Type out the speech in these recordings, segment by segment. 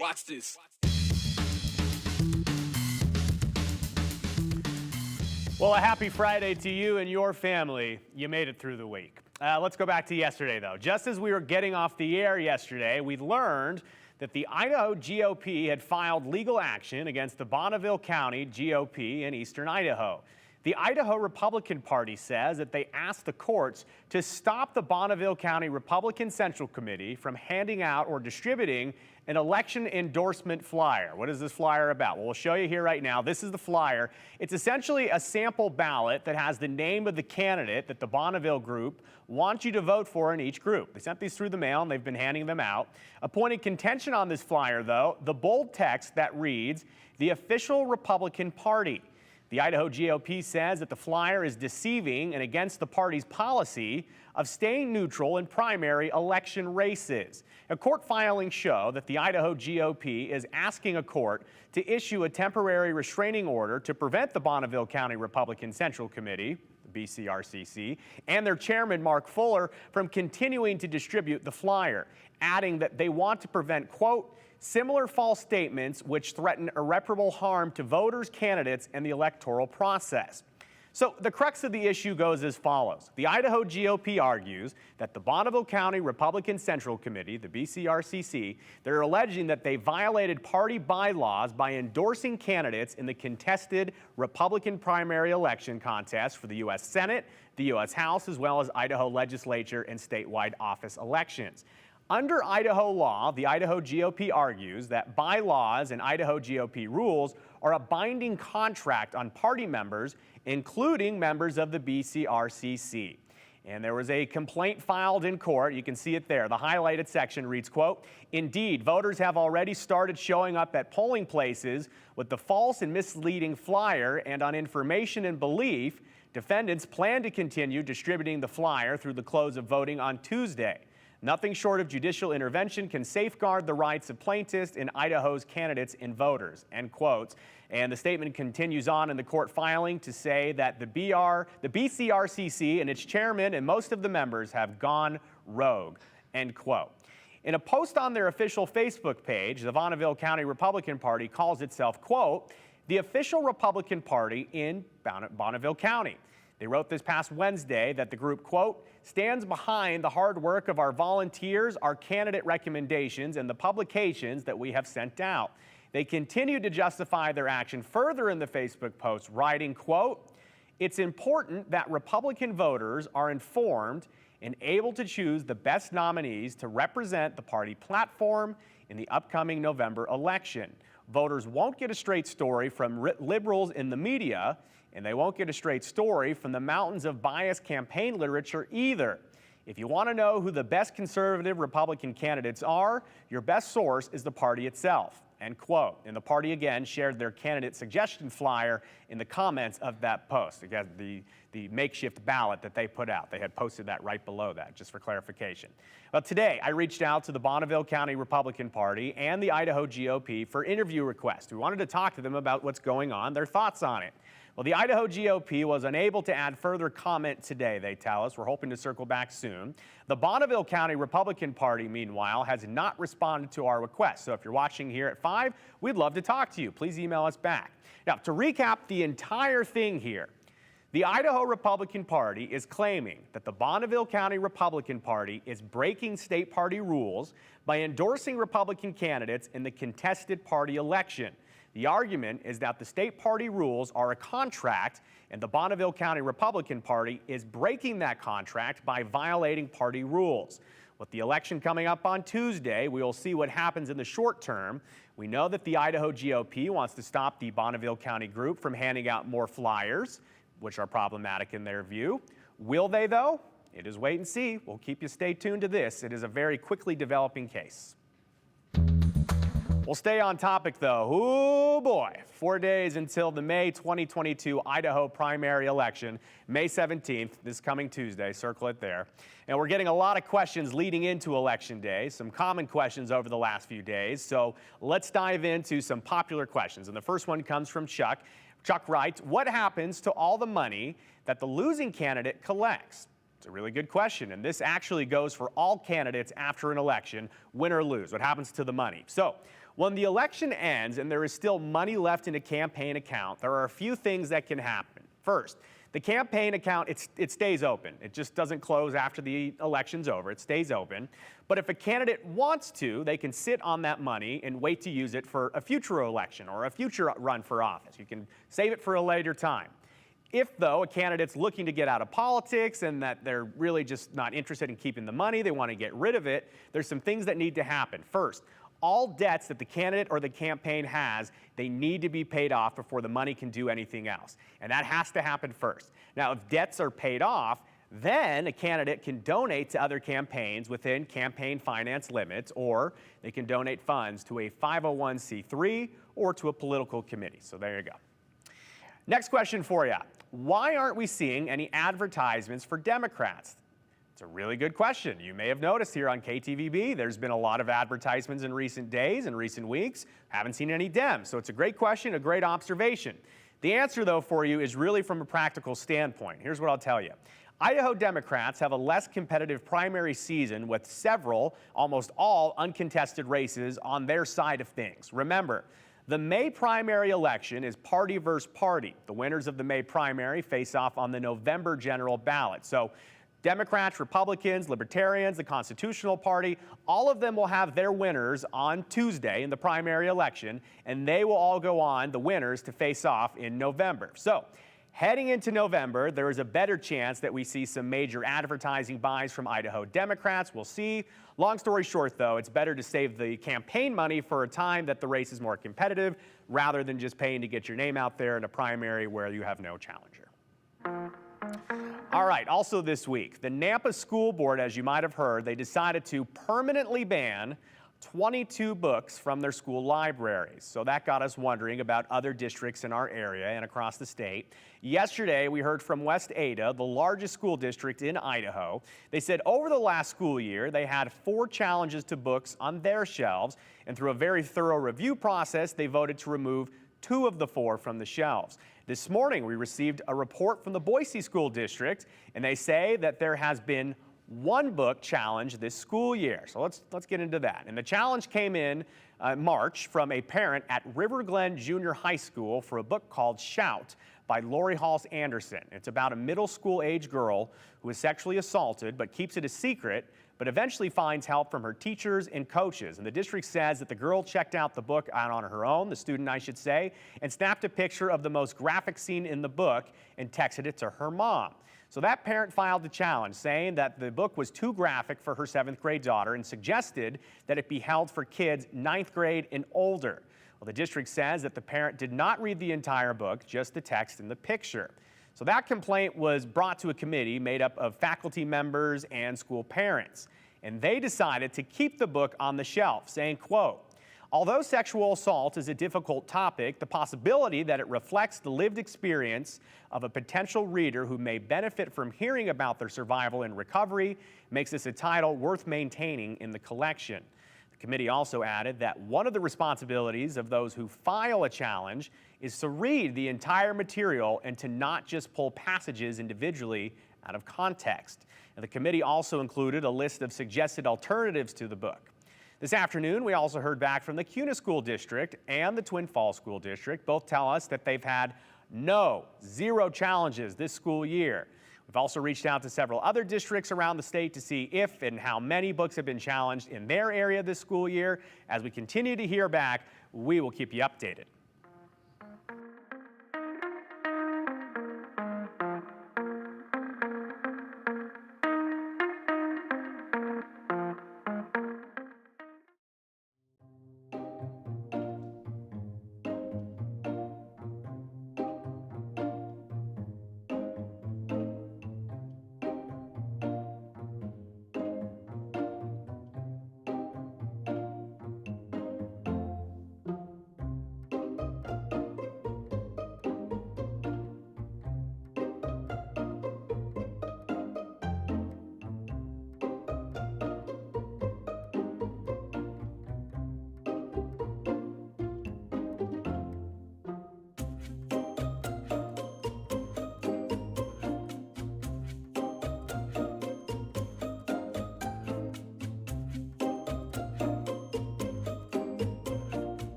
Watch this. Well, a happy Friday to you and your family. You made it through the week. Let's go back to yesterday, though. Just as we were getting off the air yesterday, we learned that the Idaho GOP had filed legal action against the Bonneville County GOP in eastern Idaho. The Idaho Republican Party says that they asked the courts to stop the Bonneville County Republican Central Committee from handing out or distributing an election endorsement flyer. What is this flyer about? Well, we'll show you here right now. This is the flyer. It's essentially a sample ballot that has the name of the candidate that the Bonneville group wants you to vote for in each group. They sent these through the mail and they've been handing them out. A point of contention on this flyer, though, the bold text that reads, "The Official Republican Party." The Idaho GOP says that the flyer is deceiving and against the party's policy of staying neutral in primary election races. A court filing show that the Idaho GOP is asking a court to issue a temporary restraining order to prevent the Bonneville County Republican Central Committee, the BCRCC, and their chairman, Mark Fuller, from continuing to distribute the flyer, adding that they want to prevent, quote, similar false statements which threaten irreparable harm to voters, candidates, and the electoral process. So the crux of the issue goes as follows. The Idaho GOP argues that the Bonneville County Republican Central Committee, the BCRCC, they're alleging that they violated party bylaws by endorsing candidates in the contested Republican primary election contest for the U.S. Senate, the U.S. House, as well as Idaho legislature and statewide office elections. Under Idaho law, the Idaho GOP argues that bylaws and Idaho GOP rules are a binding contract on party members, including members of the BCRCC. And there was a complaint filed in court. You can see it there. The highlighted section reads, quote, "Indeed, voters have already started showing up at polling places with the false and misleading flyer, and on information and belief, defendants plan to continue distributing the flyer through the close of voting on Tuesday. Nothing short of judicial intervention can safeguard the rights of plaintiffs and Idaho's candidates and voters," end quotes. And the statement continues on in the court filing to say that the BCRCC and its chairman and most of the members have gone rogue, end quote. In a post on their official Facebook page, the Bonneville County Republican Party calls itself, quote, "the official Republican Party in Bonneville County." They wrote this past Wednesday that the group, quote, "stands behind the hard work of our volunteers, our candidate recommendations, and the publications that we have sent out." They continue to justify their action further in the Facebook post, writing, quote, "It's important that Republican voters are informed and able to choose the best nominees to represent the party platform in the upcoming November election. Voters won't get a straight story from liberals in the media, and they won't get a straight story from the mountains of biased campaign literature either. If you want to know who the best conservative Republican candidates are, your best source is the party itself," end quote. And the party again shared their candidate suggestion flyer in the comments of that post. Again, the makeshift ballot that they put out. They had posted that right below that, just for clarification. Well, today I reached out to the Bonneville County Republican Party and the Idaho GOP for interview requests. We wanted to talk to them about what's going on, their thoughts on it. Well, the Idaho GOP was unable to add further comment today, they tell us. We're hoping to circle back soon. The Bonneville County Republican Party, meanwhile, has not responded to our request. So if you're watching here at 5, we'd love to talk to you. Please email us back. Now, to recap the entire thing here, the Idaho Republican Party is claiming that the Bonneville County Republican Party is breaking state party rules by endorsing Republican candidates in the contested party election. The argument is that the state party rules are a contract, and the Bonneville County Republican Party is breaking that contract by violating party rules. With the election coming up on Tuesday, we will see what happens in the short term. We know that the Idaho GOP wants to stop the Bonneville County group from handing out more flyers, which are problematic in their view. Will they, though? It is wait and see. We'll keep you stay tuned to this. It is a very quickly developing case. We'll stay on topic, though. Oh, boy. 4 days until the May 2022 Idaho primary election, May 17th, this coming Tuesday. Circle it there. And we're getting a lot of questions leading into Election Day, some common questions over the last few days. So let's dive into some popular questions. And the first one comes from Chuck. Chuck writes, "What happens to all the money that the losing candidate collects?" It's a really good question, and this actually goes for all candidates after an election, win or lose. What happens to the money? So, when the election ends and there is still money left in a campaign account, there are a few things that can happen. First, the campaign account, it stays open. It just doesn't close after the election's over. It stays open. But if a candidate wants to, they can sit on that money and wait to use it for a future election or a future run for office. You can save it for a later time. If, though, a candidate's looking to get out of politics and that they're really just not interested in keeping the money, they want to get rid of it, there's some things that need to happen. First, all debts that the candidate or the campaign has, they need to be paid off before the money can do anything else. And that has to happen first. Now, if debts are paid off, then a candidate can donate to other campaigns within campaign finance limits, or they can donate funds to a 501c3 or to a political committee. So there you go. Next question for you. Why aren't we seeing any advertisements for Democrats? It's a really good question. You may have noticed here on KTVB, there's been a lot of advertisements in recent days and recent weeks. Haven't seen any Dems. So it's a great question, a great observation. The answer, though, for you is really from a practical standpoint. Here's what I'll tell you. Idaho Democrats have a less competitive primary season with several, almost all, uncontested races on their side of things. Remember, the May primary election is party versus party. The winners of the May primary face off on the November general ballot. So Democrats, Republicans, Libertarians, the Constitutional Party, all of them will have their winners on Tuesday in the primary election, and they will all go on, the winners, to face off in November. So heading into November, there is a better chance that we see some major advertising buys from Idaho Democrats. We'll see. Long story short, though, it's better to save the campaign money for a time that the race is more competitive rather than just paying to get your name out there in a primary where you have no challenger. All right, also this week, the Nampa School Board, as you might have heard, they decided to permanently ban 22 books from their school libraries. So that got us wondering about other districts in our area and across the state. Yesterday, we heard from West Ada, the largest school district in Idaho. They said over the last school year, they had 4 challenges to books on their shelves, and through a very thorough review process, they voted to remove 2 of the 4 from the shelves. This morning, we received a report from the Boise School District, and they say that there has been 1 book challenge this school year. So let's get into that. And the challenge came in March from a parent at River Glen Junior High School for a book called Shout by Lori Halse Anderson. It's about a middle school age girl who is sexually assaulted but keeps it a secret, but eventually finds help from her teachers and coaches. And the district says that the girl checked out the book out on her own, the student I should say, and snapped a picture of the most graphic scene in the book and texted it to her mom. So that parent filed the challenge, saying that the book was too graphic for her 7th grade daughter and suggested that it be held for kids 9th grade and older. Well, the district says that the parent did not read the entire book, just the text and the picture. So that complaint was brought to a committee made up of faculty members and school parents. And they decided to keep the book on the shelf, saying, quote, "Although sexual assault is a difficult topic, the possibility that it reflects the lived experience of a potential reader who may benefit from hearing about their survival and recovery makes this a title worth maintaining in the collection." The committee also added that one of the responsibilities of those who file a challenge is to read the entire material and to not just pull passages individually out of context. And the committee also included a list of suggested alternatives to the book. This afternoon, we also heard back from the Kuna School District and the Twin Falls School District. Both tell us that they've had 0 challenges this school year. We've also reached out to several other districts around the state to see if and how many books have been challenged in their area this school year. As we continue to hear back, we will keep you updated.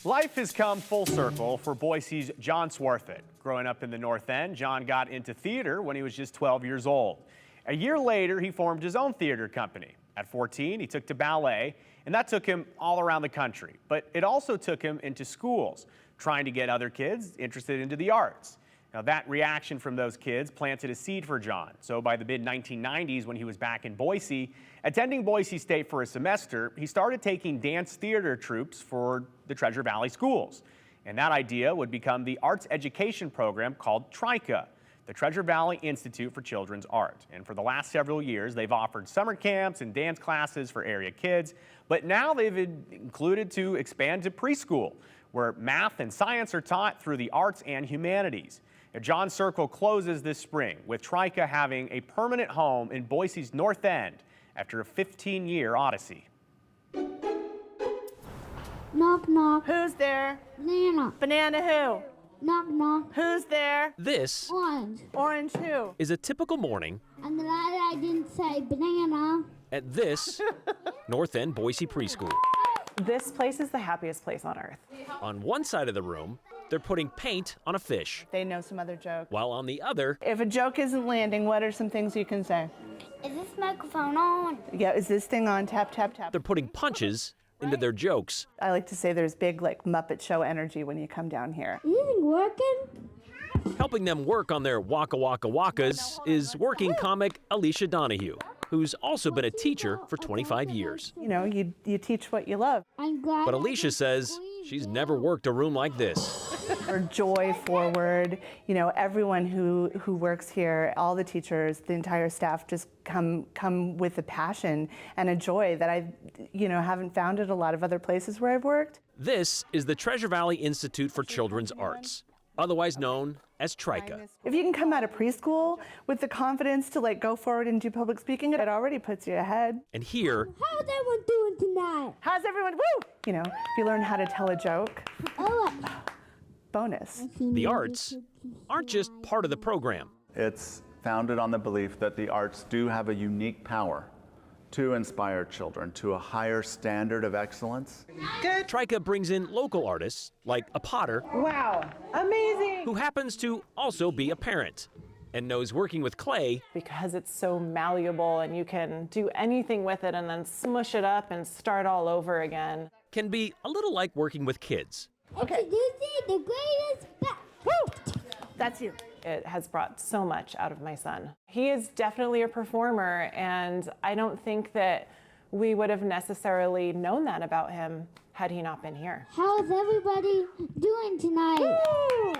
Life has come full circle for Boise's John Swarthout. Growing up in the North End, John got into theater when he was just 12 years old. A year later, he formed his own theater company. At 14, he took to ballet, and that took him all around the country. But it also took him into schools, trying to get other kids interested into the arts. Now, that reaction from those kids planted a seed for John. So by the mid-1990s, when he was back in Boise, attending Boise State for a semester, he started taking dance theater troupes for the Treasure Valley schools. And that idea would become the arts education program called TRICA, the Treasure Valley Institute for Children's Art. And for the last several years, they've offered summer camps and dance classes for area kids. But now they've included to expand to preschool, where math and science are taught through the arts and humanities. Now, John's Circle closes this spring, with TRICA having a permanent home in Boise's North End after a 15-year odyssey. Knock, knock. Who's there? Banana. Banana who? Knock, knock. Who's there? This Orange. Orange who? is a typical morning I'm glad I didn't say banana. at this North End Boise preschool. This place is the happiest place on earth. On one side of the room, they're putting paint on a fish, They know some other joke. while on the other, If a joke isn't landing, what are some things you can say? Is this microphone on? Yeah, is this thing on? Tap, tap, tap. they're putting punches into their jokes. I like to say there's big, like, Muppet Show energy when you come down here. Is this working? Helping them work on their waka waka wakas is working comic Alicia Donahue, who's also been a teacher for 25 years. You know, you teach what you love. I'm glad. But Alicia says she's never worked a room like this. For joy forward, you know, everyone who works here, all the teachers, the entire staff just come with a passion and a joy that I, haven't found at a lot of other places where I've worked. This is the Treasure Valley Institute for Children's Arts, otherwise known as TRICA. If you can come out of preschool with the confidence to go forward and do public speaking, it already puts you ahead. And here, How's everyone doing tonight? How's everyone? Woo! If you learn how to tell a joke, Oh, bonus. the arts aren't just part of the program. It's founded on the belief that the arts do have a unique power to inspire children to a higher standard of excellence. TRICA brings in local artists, like a potter, Wow, amazing! who happens to also be a parent and knows working with clay Because it's so malleable and you can do anything with it and then smush it up and start all over again. can be a little like working with kids. Okay. introducing the greatest. Woo! That's you. It has brought so much out of my son. He is definitely a performer, and I don't think that we would have necessarily known that about him had he not been here. How's everybody doing tonight? Woo!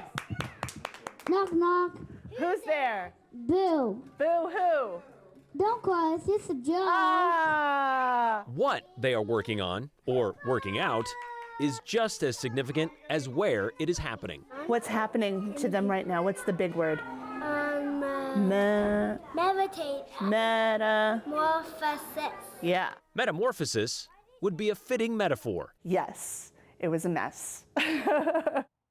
Knock, knock. Who's there? Boo. Boo hoo! Don't cry, it's just a joke. Ah! What they are working on, or working out, is just as significant as where it is happening. What's happening to them right now? What's the big word? Me- Meditate. meta. Morphosis. Yeah. Metamorphosis would be a fitting metaphor Yes, it was a mess.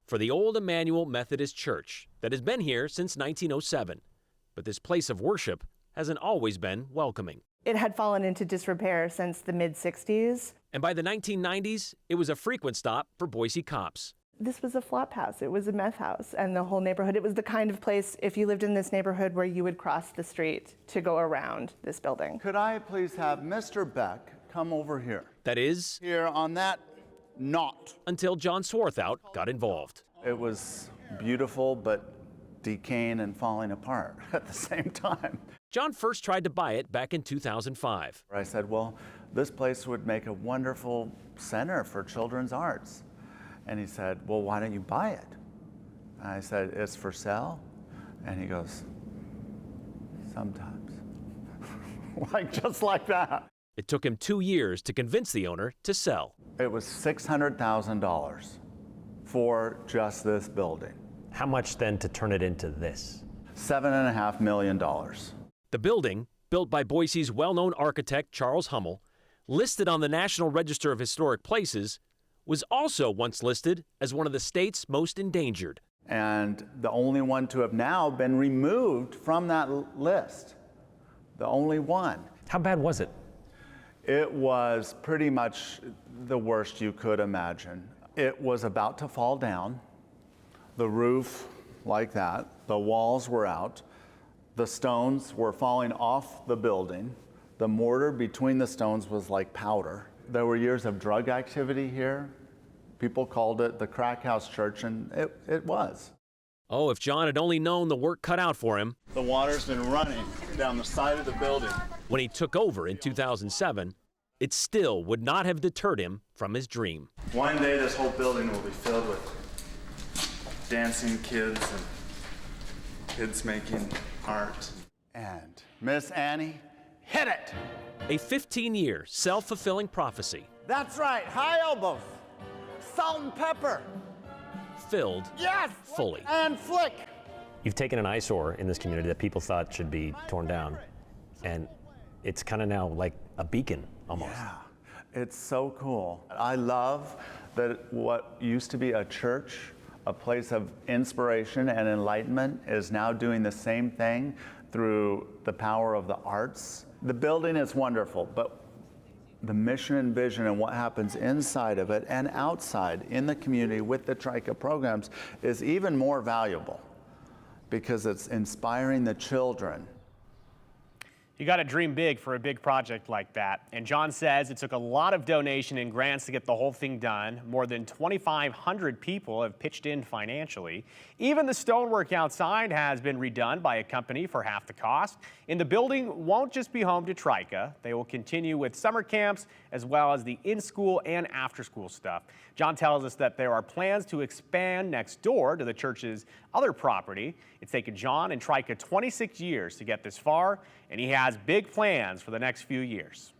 for the old Emmanuel Methodist Church that has been here since 1907. But this place of worship hasn't always been welcoming. It had fallen into disrepair since the mid-60s. And by the 1990s, it was a frequent stop for Boise cops. This was a flop house. It was a meth house, and the whole neighborhood. It was the kind of place, if you lived in this neighborhood, where you would cross the street to go around this building. Could I please have Mr. Beck come over here? That is, Here on that knot. until John Swarthout got involved. It was beautiful, but decaying and falling apart at the same time. John first tried to buy it back in 2005. I said, well, this place would make a wonderful center for children's arts. And he said, well, why don't you buy it? And I said, it's for sale? And he goes, sometimes. Just like that. It took him 2 years to convince the owner to sell. It was $600,000 for just this building. How much then to turn it into this? $7.5 million. The building, built by Boise's well-known architect Charles Hummel, listed on the National Register of Historic Places, was also once listed as one of the state's most endangered. And the only one to have now been removed from that list. The only one. How bad was it? It was pretty much the worst you could imagine. It was about to fall down. The roof, like that. The walls were out. The stones were falling off the building. The mortar between the stones was like powder. There were years of drug activity here. People called it the crack house church, and it was. Oh, if John had only known the work cut out for him. The water's been running down the side of the building. When he took over in 2007, it still would not have deterred him from his dream. One day this whole building will be filled with dancing kids and kids making art. And Miss Annie, hit it! A 15-year self-fulfilling prophecy. That's right, high elbows, salt and pepper. Filled Yes! fully. And flick. You've taken an eyesore in this community that people thought should be torn down, and it's kind of now like a beacon almost. Yeah, it's so cool. I love that what used to be a church, a place of inspiration and enlightenment, is now doing the same thing through the power of the arts. The building is wonderful, but the mission and vision and what happens inside of it and outside in the community with the TRICA programs is even more valuable because it's inspiring the children. You got to dream big for a big project like that. And John says it took a lot of donation and grants to get the whole thing done. More than 2,500 people have pitched in financially. Even the stonework outside has been redone by a company for half the cost. And the building won't just be home to TRICA. They will continue with summer camps as well as the in-school and after-school stuff. John tells us that there are plans to expand next door to the church's other property. It's taken John and TRICA 26 years to get this far, and he has big plans for the next few years.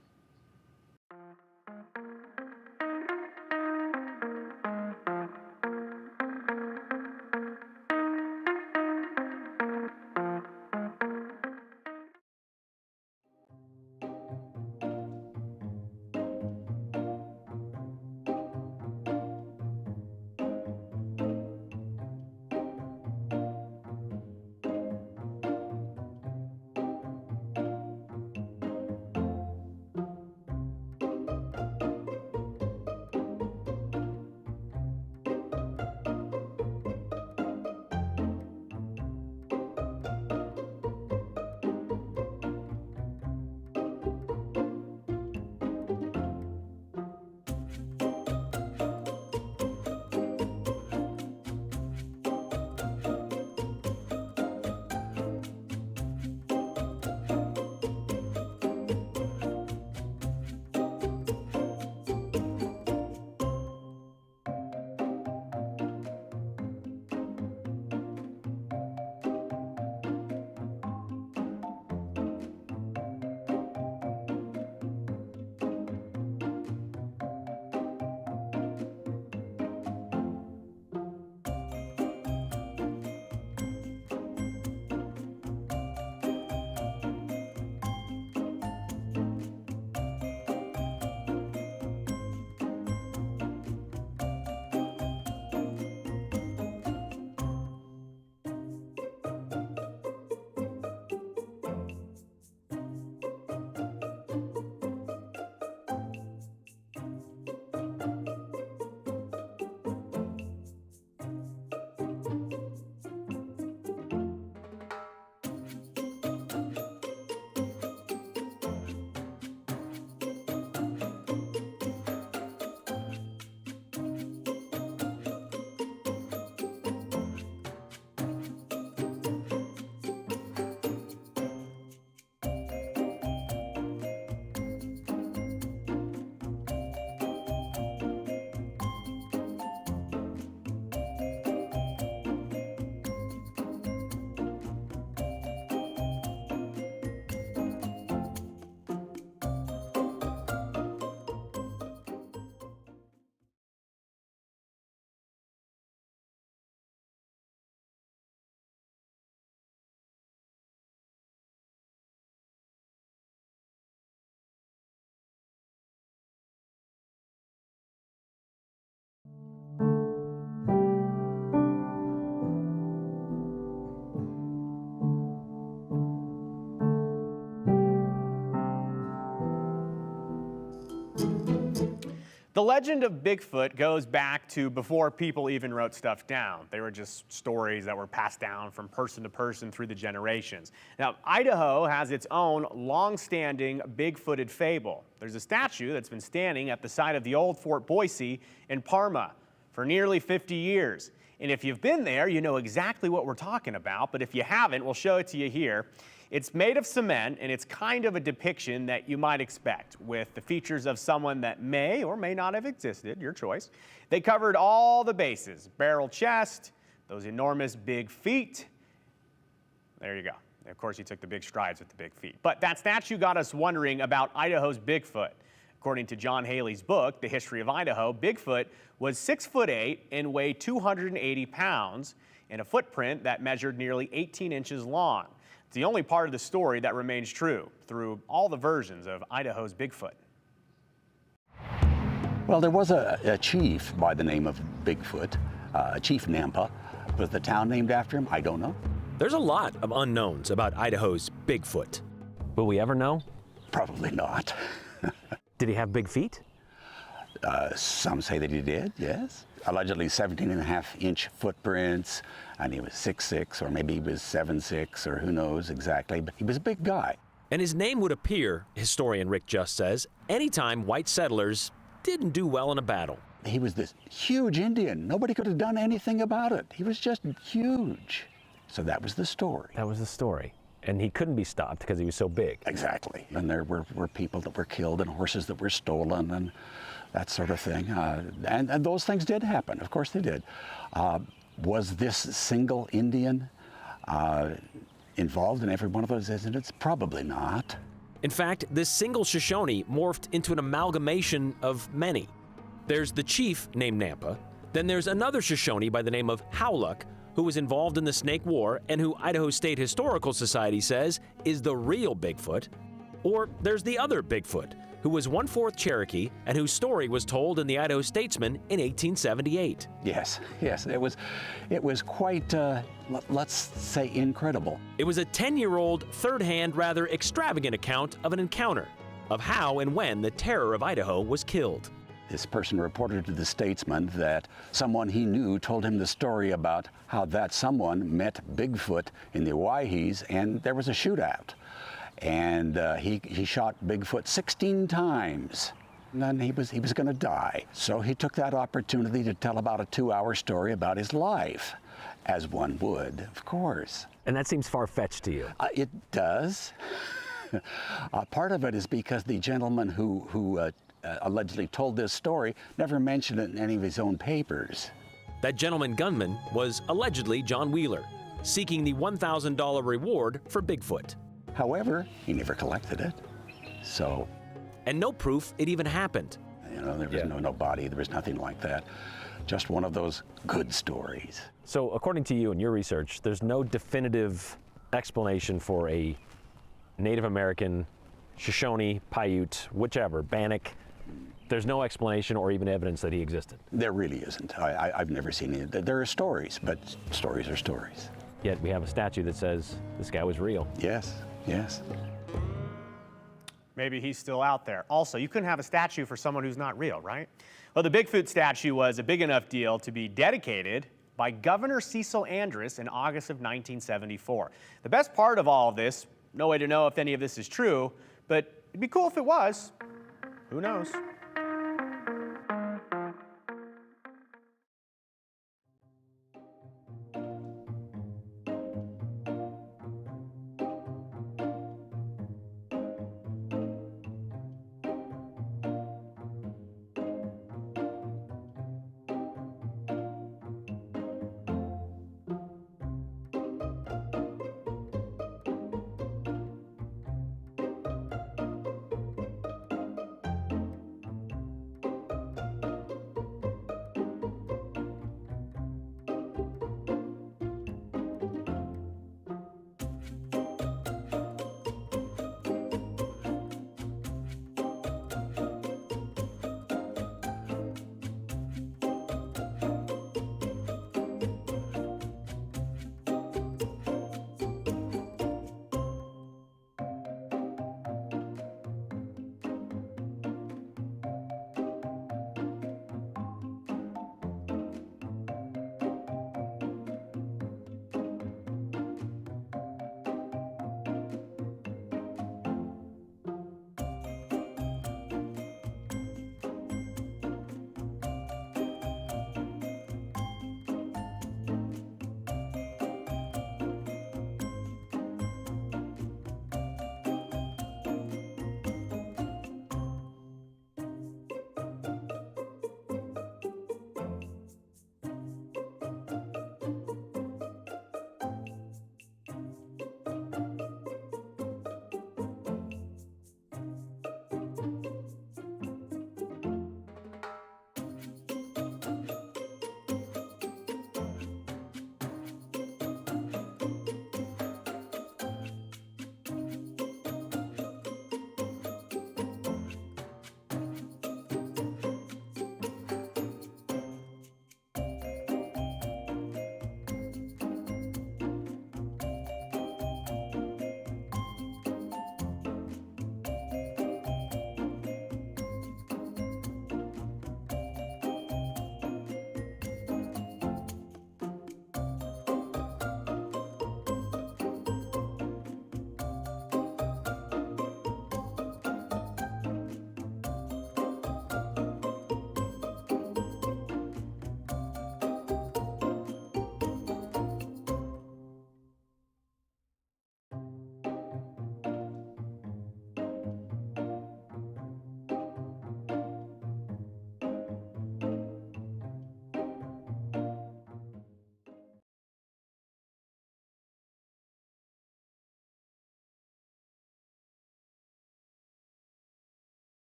The legend of Bigfoot goes back to before people even wrote stuff down. They were just stories that were passed down from person to person through the generations. Now, Idaho has its own long-standing Bigfooted fable. There's a statue that's been standing at the site of the old Fort Boise in Parma for nearly 50 years. And if you've been there, you know exactly what we're talking about. But if you haven't, we'll show it to you here. It's made of cement, and it's kind of a depiction that you might expect, with the features of someone that may or may not have existed, your choice. They covered all the bases: barrel chest, those enormous big feet. There you go. Of course, he took the big strides with the big feet. But that statue got us wondering about Idaho's Bigfoot. According to John Haley's book, The History of Idaho, Bigfoot was 6'8" and weighed 280 pounds, and a footprint that measured nearly 18 inches long. It's the only part of the story that remains true through all the versions of Idaho's Bigfoot. Well, there was a chief by the name of Bigfoot, Chief Nampa. Was the town named after him? I don't know. There's a lot of unknowns about Idaho's Bigfoot. Will we ever know? Probably not. Did he have big feet? Some say that he did, yes. Allegedly 17.5-inch footprints, and he was 6'6", or maybe he was 7'6", or who knows exactly, but he was a big guy. And his name would appear, historian Rick Just says, anytime white settlers didn't do well in a battle. He was this huge Indian. Nobody could have done anything about it. He was just huge. So that was the story. That was the story. And he couldn't be stopped because he was so big. Exactly. And there were people that were killed and horses that were stolen and that sort of thing. And those things did happen. Of course they did. Was this single Indian involved in every one of those incidents? Probably not. In fact, this single Shoshone morphed into an amalgamation of many. There's the chief named Nampa. Then there's another Shoshone by the name of Howluck, who was involved in the Snake War and who Idaho State Historical Society says is the real Bigfoot. Or there's the other Bigfoot, who was 1/4 Cherokee and whose story was told in the Idaho Statesman in 1878. Yes, it was quite, let's say, incredible. It was a 10-year-old, third-hand, rather extravagant account of an encounter, of how and when the terror of Idaho was killed. This person reported to the Statesman that someone he knew told him the story about how that someone met Bigfoot in the Owyhees, and there was a shootout. And he shot Bigfoot 16 times. And then he was going to die. So he took that opportunity to tell about a 2-hour story about his life, as one would, of course. And that seems far-fetched to you. It does. Part of it is because the gentleman who allegedly told this story never mentioned it in any of his own papers. That gentleman gunman was allegedly John Wheeler, seeking the $1,000 reward for Bigfoot. However, he never collected it, so. And no proof it even happened. You know, there was no body, there was nothing like that. Just one of those good stories. So according to you and your research, there's no definitive explanation for a Native American, Shoshone, Paiute, whichever, Bannock. There's no explanation or even evidence that he existed. There really isn't. I've never seen it. There are stories, but stories are stories. Yet we have a statue that says this guy was real. Yes, yes. Maybe he's still out there. Also, you couldn't have a statue for someone who's not real, right? Well, the Bigfoot statue was a big enough deal to be dedicated by Governor Cecil Andrus in August of 1974. The best part of all of this, no way to know if any of this is true, but it'd be cool if it was. Who knows?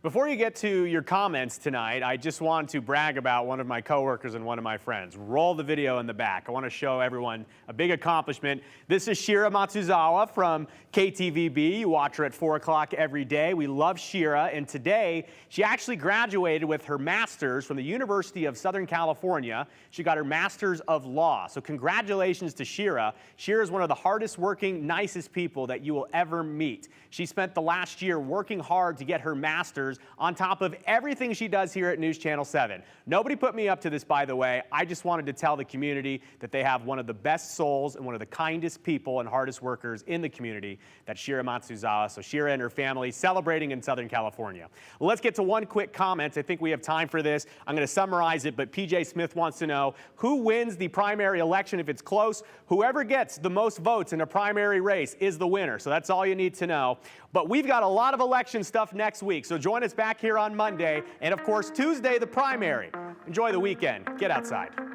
Before you get to your comments tonight, I just want to brag about one of my coworkers and one of my friends. Roll the video in the back. I want to show everyone a big accomplishment. This is Shirah Matsuzawa from KTVB. You watch her at 4 o'clock every day. We love Shirah, and today she actually graduated with her master's from the University of Southern California. She got her master's of law. So congratulations to Shirah. Shirah is one of the hardest working, nicest people that you will ever meet. She spent the last year working hard to get her master's on top of everything she does here at News Channel 7. Nobody put me up to this, by the way. I just wanted to tell the community that they have one of the best souls and one of the kindest people and hardest workers in the community. That's Shirah Matsuzawa. So Shirah and her family celebrating in Southern California. Well, let's get to one quick comment. I think we have time for this. I'm going to summarize it, but PJ Smith wants to know who wins the primary election if it's close. Whoever gets the most votes in a primary race is the winner. So that's all you need to know. But we've got a lot of election stuff next week. So join us back here on Monday. And of course, Tuesday, the primary. Enjoy the weekend. Get outside.